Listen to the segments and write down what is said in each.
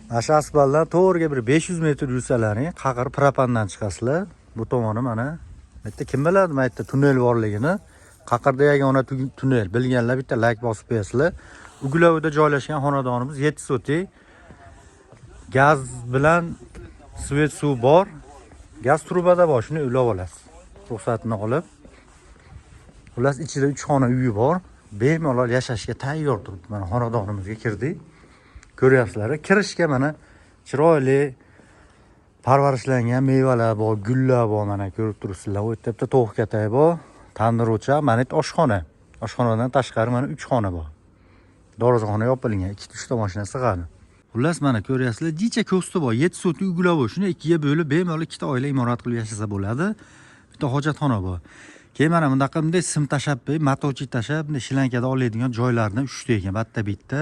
Aşa asfaltdan to'g'riga bir 500 metr yursalaring, Qaqir propandan chiqasizlar. Bu tomoni mana. Bu yerda kim biladi, bu yerda tunnel borligini. Qaqirda yagona tunnel bilganlar bitta like bosib qo'yasizlar. Ugulovda joylashgan xonadonimiz 7 sotik. Gaz bilan svet suv bor. Gaz trubada bor, shuni ulab olasiz. Ruxsatini olib. Xullas ichida 3 xona uyi bor. Bemalol yashashga tayyor turibdi. Mana xonadonimizga kirdik. Ko'ryapsizlar, kirishga mana chiroyli parvarishlangan meyvalar bor, gullar bor, mana ko'rib turibsizlar. Bu yerda bitta tovuq katay bor, tandir o'choq, mana bu oshxona. Oshxonadan tashqari mana 3 xona bor. Dorixona yopilgan, 2-3 ta mashina sig'adi. Xullas mana ko'ryapsizlar, jicha ko'sti bor, 7 sotik uylar bor. Shuni ikkiga bo'lib bemalol ikkita oila imorat qilib yashasa bo'ladi. Bitta hojatxona bor. Keyin mana bundaqa bunday sim tashab, matochik tashab, bunday shilankada oladigan joylarni 3 ta ekan, bitta.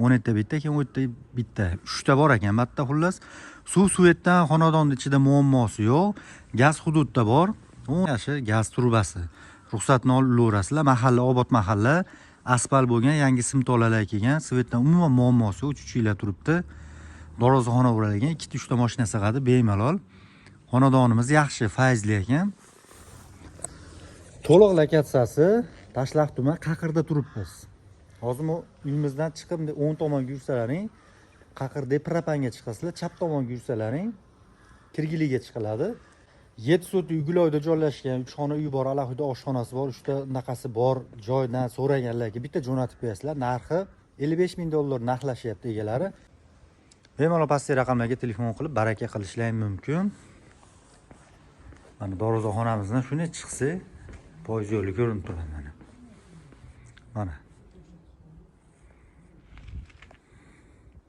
17 ta bitta, keyin 17 ta bitta. 3 ta bor ekan, bitta xullas. Suvetdan xonadonning ichida muammosi yo'q. Gaz hududda bor. U yaxshi gaz trubasi. Ruxsatni olaverasizlar. Mahalla, obod mahalla, asfalt bo'lgan, yangi sim tolalar kelgan. Svetdan umuman muammosi yo'q, chuchuklar turibdi. Dorozxona o'ralgan, 2-3 ta mashina sig'adi bemalol. Xonadonimiz yaxshi, fayzli ekan. To'liq lokatsiyasi Tashlaq tuman Qaqirda turibmiz. Hozir bu uyimizdan chiqib 10 tomonga yursalaring, Qaqirda propanga chiqasizlar, chap tomonga yursalaring, Kirgiliga chiqiladi. 7 sotik uygulovda joylashgan 3 xona uy bor, alohida oshxonasi bor, 3 ta naqasi bor. Joydan so'raganlarga bitta jo'natib qo'yasizlar. Narxi $55,000 narxlashyapti egalari. Bemalol pastki raqamlarga telefon qilib baraka qilishlaring mumkin. Mana dorixonamizdan shuni chiqsa, poyez yo'li ko'rinib turadi mana. Mana